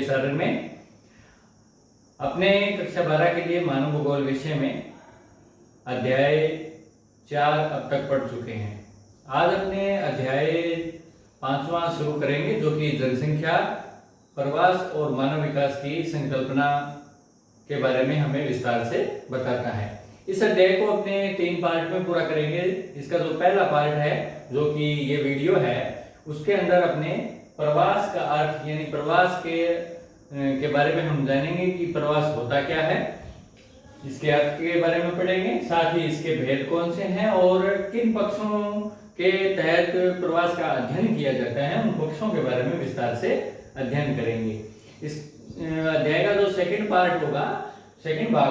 सारण में अपने कक्षा 12 के लिए मानव भूगोल विषय में अध्याय 4 अब तक पढ़ चुके हैं। आज अपने अध्याय 5वां शुरू करेंगे, जो कि जनसंख्या, प्रवास और मानव विकास की संकल्पना के बारे में हमें विस्तार से बताता है। इस अध्याय को अपने 3 पार्ट में पूरा करेंगे। इसका जो पहला पार्ट है, जो कि ये वीडियो है, उसके अंदर अपने प्रवास का अर्थ यानी प्रवास के बारे में हम जानेंगे कि प्रवास होता क्या है, इसके अर्थ के बारे में पढ़ेंगे। साथ ही इसके भेद कौन से हैं और किन पक्षों के तहत प्रवास का अध्ययन किया जाता है, उन पक्षों के बारे में विस्तार से अध्ययन करेंगे। इस अध्याय का जो सेकंड भाग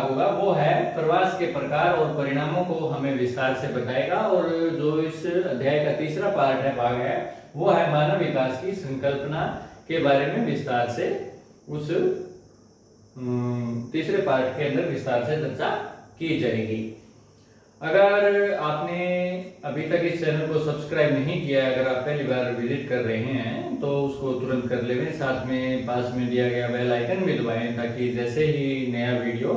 होगा वो है प्रवास के प्रकार और परिणामों को हमें विस्तार से बताएगा। और जो इस अध्याय का तीसरा भाग है वो है मानव विकास की संकल्पना के बारे में विस्तार से उस तीसरे पार्ट के अंदर विस्तार से चर्चा की जाएगी। अगर आपने अभी तक इस चैनल को सब्सक्राइब नहीं किया है, अगर आप पहली बार विजिट कर रहे हैं तो उसको तुरंत कर लें। साथ में पास में दिया गया बेल आइकन भी दबाएं, ताकि जैसे ही नया वीडियो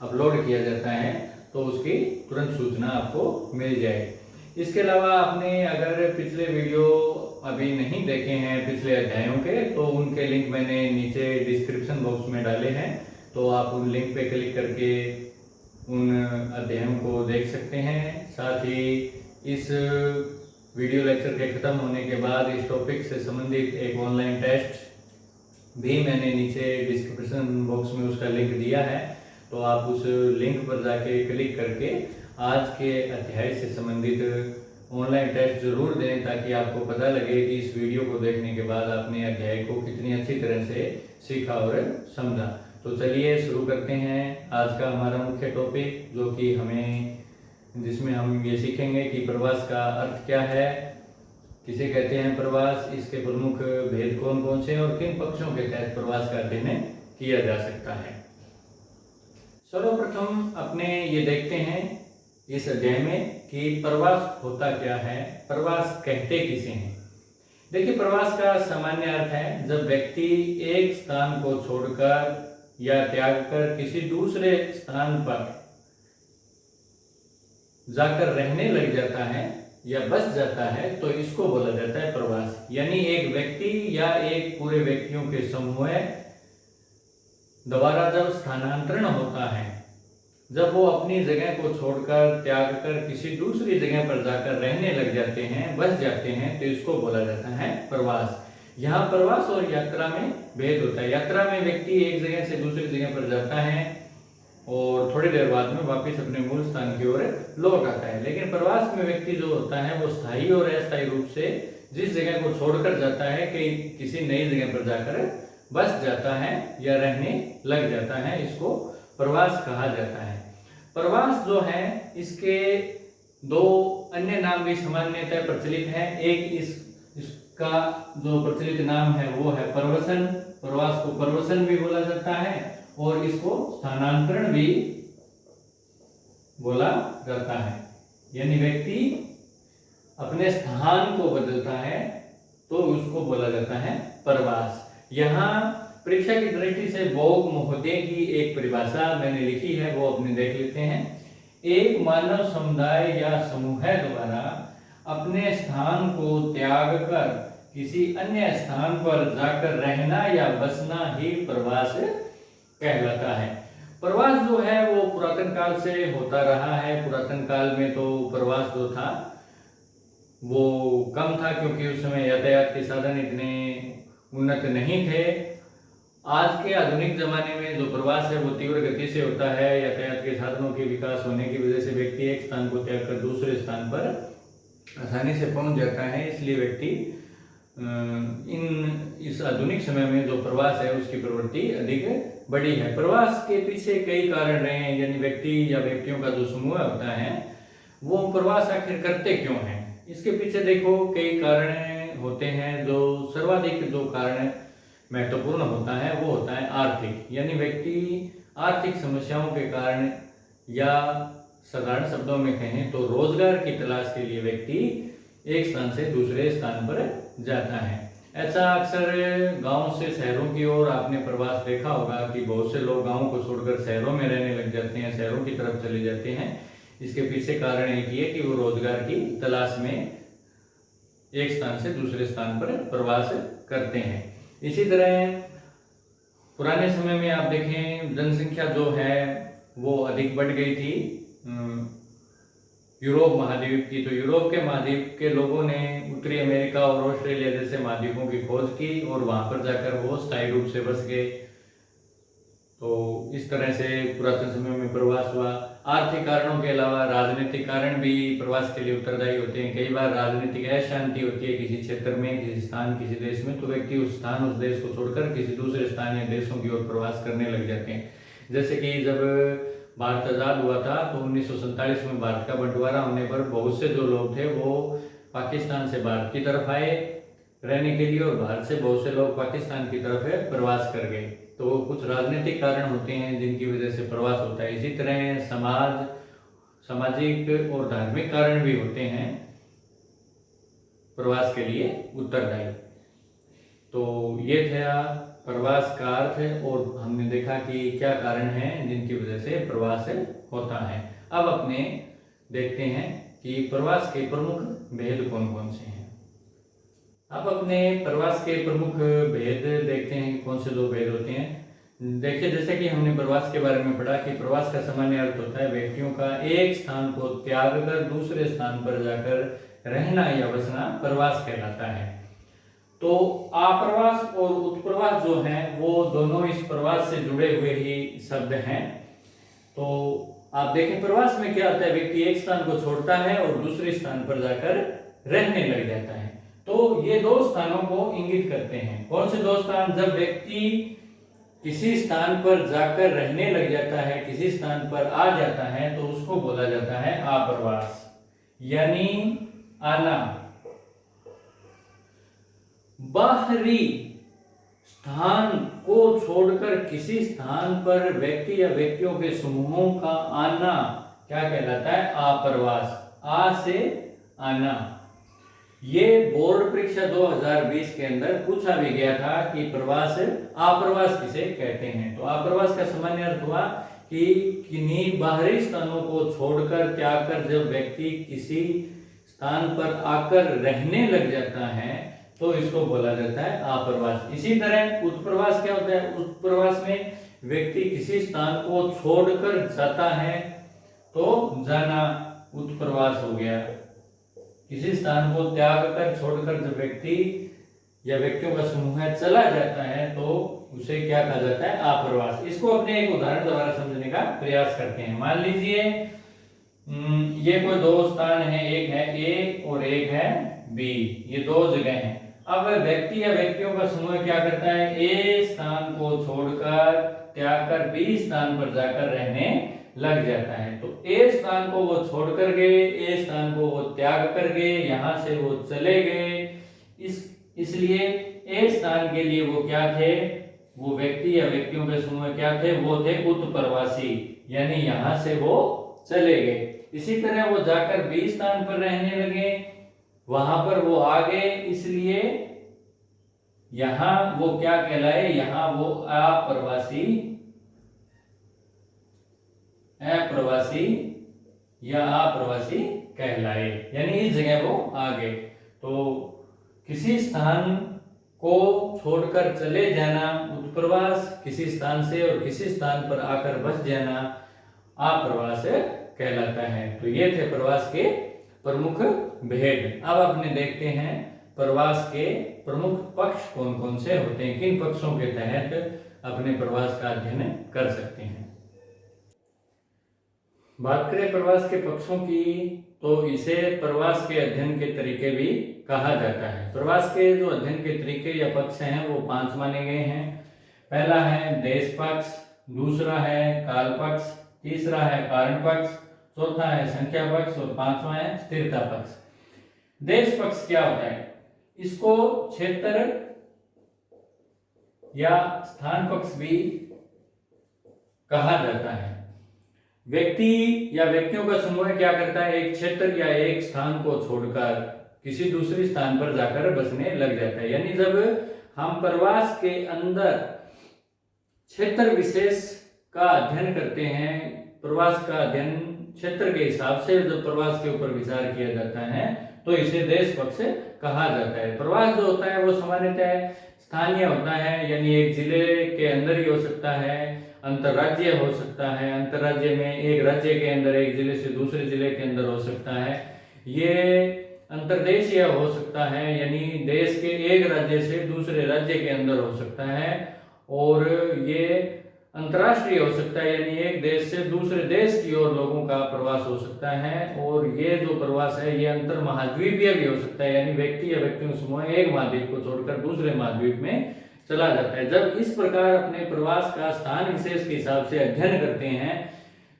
अपलोड किया जाता है तो उसकी तुरंत सूचना आपको मिल जाए। इसके अलावा आपने अगर पिछले वीडियो अभी नहीं देखे हैं पिछले अध्यायों के, तो उनके लिंक मैंने नीचे डिस्क्रिप्शन बॉक्स में डाले हैं, तो आप उन लिंक पे क्लिक करके उन अध्यायों को देख सकते हैं। साथ ही इस वीडियो लेक्चर के खत्म होने के बाद इस टॉपिक से संबंधित एक ऑनलाइन टेस्ट भी मैंने नीचे डिस्क्रिप्शन बॉक्स में उसका लिंक दिया है, तो आप उस लिंक पर जाके क्लिक करके आज के अध्याय से संबंधित ऑनलाइन टेस्ट जरूर दें, ताकि आपको पता लगे कि इस वीडियो को देखने के बाद आपने अध्याय को कितनी अच्छी तरह से सीखा और समझा। तो चलिए शुरू करते हैं आज का हमारा मुख्य टॉपिक, जो कि जिसमें हम ये सीखेंगे कि प्रवास का अर्थ क्या है, किसे कहते हैं प्रवास, इसके प्रमुख भेद कौन कौन से और किन पक्षों के तहत प्रवास का अध्ययन किया जा सकता है। सर्वप्रथम अपने ये देखते हैं इस अध्याय में कि प्रवास होता क्या है, प्रवास कहते किसे हैं। देखिए, प्रवास का सामान्य अर्थ है जब व्यक्ति एक स्थान को छोड़कर या त्याग कर किसी दूसरे स्थान पर जाकर रहने लग जाता है या बस जाता है, तो इसको बोला जाता है प्रवास। यानी एक व्यक्ति या एक पूरे व्यक्तियों के समूह द्वारा जब स्थानांतरण होता है, जब वो अपनी जगह को छोड़कर त्याग कर किसी दूसरी जगह पर जाकर रहने लग जाते हैं, बस जाते हैं, तो इसको बोला जाता है प्रवास। यहाँ प्रवास और यात्रा में भेद होता है। यात्रा में व्यक्ति एक जगह से दूसरी जगह पर जाता है और थोड़ी देर बाद में वापस अपने मूल स्थान की ओर लौट आता है। लेकिन प्रवास में व्यक्ति जो होता है वो स्थायी और अस्थायी रूप से जिस जगह को छोड़कर जाता है कि किसी नई जगह पर जाकर बस जाता है या रहने लग जाता है, इसको प्रवास कहा जाता है। प्रवास जो है, इसके 2 अन्य नाम भी सामान्यतः प्रचलित हैं। एक इसका जो प्रचलित नाम है वो है प्रवसन। प्रवास को प्रवसन भी बोला जाता है और इसको स्थानांतरण भी बोला जाता है। यानी व्यक्ति अपने स्थान को बदलता है तो उसको बोला जाता है प्रवास। यहाँ परीक्षा की दृष्टि से बोग महोदय की एक परिभाषा मैंने लिखी है, वो अपने देख लेते हैं। एक मानव समुदाय या समूह द्वारा अपने स्थान को त्याग कर किसी अन्य स्थान पर जाकर रहना या बसना ही प्रवास कहलाता है। प्रवास जो है वो पुरातन काल से होता रहा है। पुरातन काल में तो प्रवास जो था वो कम था, क्योंकि उस समय यातायात के साधन इतने उन्नत नहीं थे। आज के आधुनिक जमाने में जो प्रवास है वो तीव्र गति से होता है। यातायात के साधनों के विकास होने की वजह से व्यक्ति एक स्थान को त्याग कर दूसरे स्थान पर आसानी से पहुंच जाता है। इसलिए व्यक्ति इस आधुनिक समय में जो प्रवास है उसकी प्रवृत्ति अधिक बढ़ी है। प्रवास के पीछे कई कारण रहे हैं, यानी व्यक्ति या व्यक्तियों का जो समूह होता है वो प्रवास आखिर करते क्यों हैं, इसके पीछे देखो कई कारण होते हैं। जो सर्वाधिक जो कारण महत्वपूर्ण होता है वो होता है आर्थिक, यानी व्यक्ति आर्थिक समस्याओं के कारण, या साधारण शब्दों में कहें तो रोजगार की तलाश के लिए व्यक्ति एक स्थान से दूसरे स्थान पर जाता है। ऐसा अक्सर गांव से शहरों की ओर आपने प्रवास देखा होगा कि बहुत से लोग गांव को छोड़कर शहरों में रहने लग जाते हैं, शहरों की तरफ चले जाते हैं। इसके पीछे कारण एक ही है कि वो रोजगार की तलाश में एक स्थान से दूसरे स्थान पर प्रवास करते हैं। इसी तरह पुराने समय में आप देखें जनसंख्या जो है वो अधिक बढ़ गई थी यूरोप महाद्वीप की। तो यूरोप के महाद्वीप के लोगों ने उत्तरी अमेरिका और ऑस्ट्रेलिया जैसे महाद्वीपों की खोज की और वहां पर जाकर वो स्थायी रूप से बस गए। तो इस तरह से पुरातन समय में प्रवास हुआ। आर्थिक कारणों के अलावा राजनीतिक कारण भी प्रवास के लिए उत्तरदायी होते हैं। कई बार राजनीतिक अशांति होती है किसी क्षेत्र में, किसी स्थान, किसी देश में, तो व्यक्ति उस स्थान, उस देश को छोड़कर किसी दूसरे स्थान या देशों की ओर प्रवास करने लग जाते हैं। जैसे कि जब भारत आज़ाद हुआ था तो 1947 में भारत का बंटवारा होने पर बहुत से जो लोग थे वो पाकिस्तान से भारत की तरफ आए रहने के लिए और भारत से बहुत से लोग पाकिस्तान की तरफ प्रवास कर गए। तो कुछ राजनीतिक कारण होते हैं जिनकी वजह से प्रवास होता है। इसी तरह सामाजिक और धार्मिक कारण भी होते हैं प्रवास के लिए उत्तरदायी। तो ये था प्रवास का अर्थ और हमने देखा कि क्या कारण हैं जिनकी वजह से प्रवास होता है। अब अपने देखते हैं कि प्रवास के प्रमुख भेद कौन कौन से हैं। अब अपने प्रवास के प्रमुख भेद देखते हैं कि कौन से दो भेद होते हैं। देखिए, जैसे कि हमने प्रवास के बारे में पढ़ा कि प्रवास का सामान्य अर्थ होता है व्यक्तियों का एक स्थान को त्याग कर दूसरे स्थान पर जाकर रहना या बसना प्रवास कहलाता है। तो आप्रवास और उत्प्रवास जो हैं वो दोनों इस प्रवास से जुड़े हुए ही शब्द हैं। तो आप देखें प्रवास में क्या होता है, व्यक्ति एक स्थान को छोड़ता है और दूसरे स्थान पर जाकर रहने लग जाता है। तो ये दो स्थानों को इंगित करते हैं। कौन से दो स्थान? जब व्यक्ति किसी स्थान पर जाकर रहने लग जाता है, किसी स्थान पर आ जाता है, तो उसको बोला जाता है आप्रवास, यानी आना। बाहरी स्थान को छोड़कर किसी स्थान पर व्यक्ति या व्यक्तियों के समूहों का आना क्या कहलाता है? आप्रवास। आ से आना। ये बोर्ड परीक्षा 2020 के अंदर पूछा भी गया था कि आप्रवास किसे कहते हैं। तो आप्रवास का सामान्य अर्थ हुआ कि किन्हीं बाहरी स्थानों को छोड़कर त्याग कर जब व्यक्ति किसी स्थान पर आकर रहने लग जाता है तो इसको बोला जाता है आप्रवास। इसी तरह उत्प्रवास क्या होता है? उत्प्रवास में व्यक्ति किसी स्थान को छोड़कर जाता है तो जाना उत्प्रवास हो गया। किसी स्थान को त्याग कर छोड़कर जब व्यक्ति या व्यक्तियों का समूह चला जाता है तो उसे क्या कहा जाता है? आप्रवास। इसको अपने एक उदाहरण द्वारा समझने का प्रयास करते हैं। मान लीजिए ये कोई दो स्थान है, एक है ए और एक है बी, ये दो जगह हैं। अब व्यक्ति या व्यक्तियों का समूह क्या करता है? ए स्थान को छोड़कर त्याग कर बी स्थान पर जाकर रहने लग जाता है। तो ए स्थान को वो छोड़कर गए, ए स्थान को वो त्याग कर गए, यहां से वो चले गए। इसलिए ए स्थान के लिए वो क्या थे? वो व्यक्ति या व्यक्तियों के समूह क्या थे? वो थे उत्प्रवासी, यानी यहां से वो चले गए। इसी तरह वो जाकर बी स्थान पर रहने लगे, वहां पर वो आ गए, इसलिए यहां वो क्या कहलाए? यहां वो अप्रवासी या अप्रवासी कहलाए, यानी इस जगह वो आ गए। तो किसी स्थान को छोड़कर चले जाना उत्प्रवास, किसी स्थान से और किसी स्थान पर आकर बस जाना अप्रवास कहलाता है। तो ये थे प्रवास के प्रमुख भेद। अब अपने देखते हैं प्रवास के प्रमुख पक्ष कौन कौन से होते हैं, किन पक्षों के तहत अपने प्रवास का अध्ययन कर सकते हैं। बात करें प्रवास के पक्षों की तो इसे प्रवास के अध्ययन के तरीके भी कहा जाता है। प्रवास के जो अध्ययन के तरीके या पक्ष हैं वो 5 माने गए हैं। पहला है देश पक्ष, दूसरा है काल पक्ष, तीसरा है कारण पक्ष, चौथा है संख्या पक्ष और 5वां है स्थिरता पक्ष। देश पक्ष क्या होता है? इसको क्षेत्र या स्थान पक्ष भी कहा जाता है। व्यक्ति या व्यक्तियों का समूह क्या करता है? एक क्षेत्र या एक स्थान को छोड़कर किसी दूसरे स्थान पर जाकर बसने लग जाता है। यानी जब हम प्रवास के अंदर क्षेत्र विशेष का अध्ययन करते हैं, प्रवास का अध्ययन क्षेत्र के हिसाब से जब प्रवास के ऊपर विचार किया जाता है तो इसे देश पक्ष कहा जाता है। प्रवास जो होता है वो सामान्यतः स्थानीय होता है, यानी एक जिले के अंदर ही हो सकता है, अंतर्राज्यीय हो सकता है, अंतर्राज्य में एक राज्य के अंदर एक जिले से दूसरे जिले के अंदर हो सकता है, ये अंतर्देशीय हो सकता है, यानी देश के एक राज्य से दूसरे राज्य के अंदर हो सकता है, और ये अंतर्राष्ट्रीय हो सकता है, यानी एक देश से दूसरे देश की ओर लोगों का प्रवास हो सकता है। और ये जो प्रवास है ये अंतर महाद्वीपीय भी हो सकता है, यानी व्यक्ति या व्यक्तियों समूह एक महाद्वीप को छोड़कर दूसरे महाद्वीप में चला जाता है। जब इस प्रकार अपने प्रवास का स्थान विशेष के हिसाब से अध्ययन करते हैं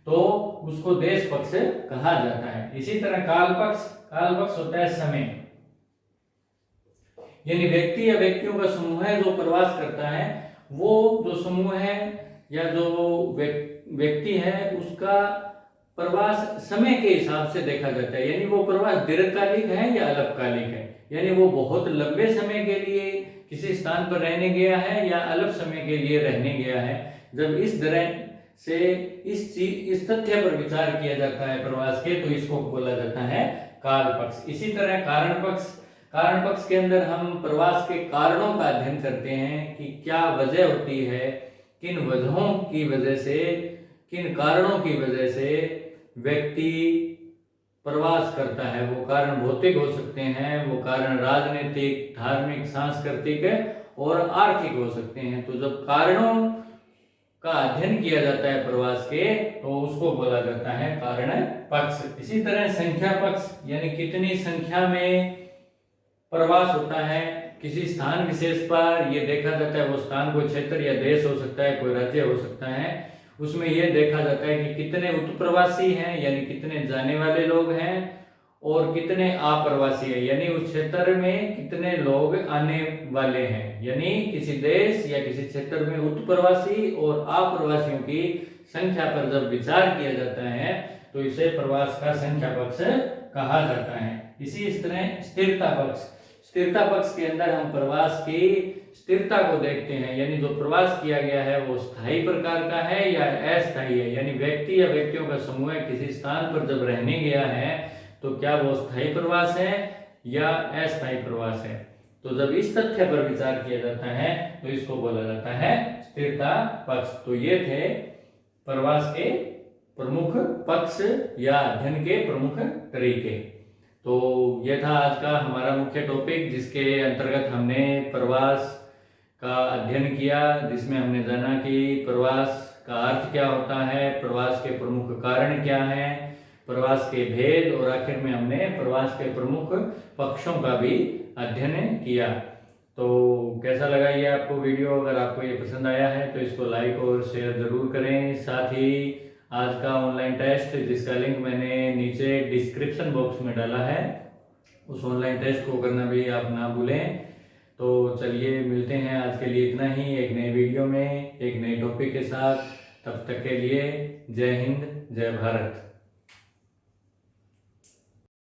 तो उसको देश पक्ष कहा जाता है। इसी तरह काल पक्ष होता है समय, यानी व्यक्ति या व्यक्तियों का समूह है जो प्रवास करता है, वो जो समूह है या जो व्यक्ति है उसका प्रवास समय के हिसाब से देखा जाता है। यानी वो प्रवास दीर्घकालिक है या अल्पकालिक है, यानी वो बहुत लंबे समय के लिए किसी स्थान पर रहने गया है या अल्प समय के लिए रहने गया है। जब इस तरह से इस तथ्य पर विचार किया जाता है प्रवास के, तो इसको बोला जाता है काल पक्ष। इसी तरह कारण पक्ष के अंदर हम प्रवास के कारणों का अध्ययन करते हैं कि क्या वजह होती है, किन वजहों की वजह से, किन कारणों की वजह से व्यक्ति प्रवास करता है। वो कारण भौतिक हो सकते हैं, वो कारण राजनीतिक, धार्मिक, सांस्कृतिक और आर्थिक हो सकते हैं। तो जब कारणों का अध्ययन किया जाता है प्रवास के, तो उसको बोला जाता है कारण पक्ष। इसी तरह संख्या पक्ष, यानी कितनी संख्या में प्रवास होता है किसी स्थान विशेष पर, ये देखा जाता है। वो स्थान कोई क्षेत्र या देश हो सकता है, कोई राज्य हो सकता है। उसमें यह देखा जाता है कि कितने उत्प्रवासी हैं, यानी कितने जाने वाले लोग हैं, और कितने अप्रवासी हैं, यानी उस क्षेत्र में कितने लोग आने वाले हैं। यानी किसी देश या किसी क्षेत्र में उत्प्रवासी और अप्रवासियों की संख्या पर जब विचार किया जाता है तो इसे प्रवास का संख्या पक्ष कहा जाता है। इसी तरह स्थिरता पक्ष के अंदर हम प्रवास की स्थिरता को देखते हैं, यानी जो प्रवास किया गया है वो स्थायी प्रकार का है या अस्थायी है। यानी व्यक्ति या व्यक्तियों का समूह किसी स्थान पर जब रहने गया है तो क्या वो स्थायी प्रवास है या अस्थायी प्रवास है। तो जब इस तथ्य पर विचार किया जाता है तो इसको बोला जाता है स्थिरता पक्ष। तो ये थे प्रवास के प्रमुख पक्ष या अध्ययन के प्रमुख तरीके। तो यह था आज का हमारा मुख्य टॉपिक, जिसके अंतर्गत हमने प्रवास का अध्ययन किया, जिसमें हमने जाना कि प्रवास का अर्थ क्या होता है, प्रवास के प्रमुख कारण क्या हैं, प्रवास के भेद, और आखिर में हमने प्रवास के प्रमुख पक्षों का भी अध्ययन किया। तो कैसा लगा ये आपको वीडियो? अगर आपको ये पसंद आया है तो इसको लाइक और शेयर जरूर करें। साथ ही आज का ऑनलाइन टेस्ट, जिसका लिंक मैंने नीचे डिस्क्रिप्शन बॉक्स में डाला है, उस ऑनलाइन टेस्ट को करना भी आप ना भूलें। तो चलिए मिलते हैं आज के लिए इतना ही, एक नए वीडियो में एक नए टॉपिक के साथ। तब तक के लिए जय हिंद, जय भारत।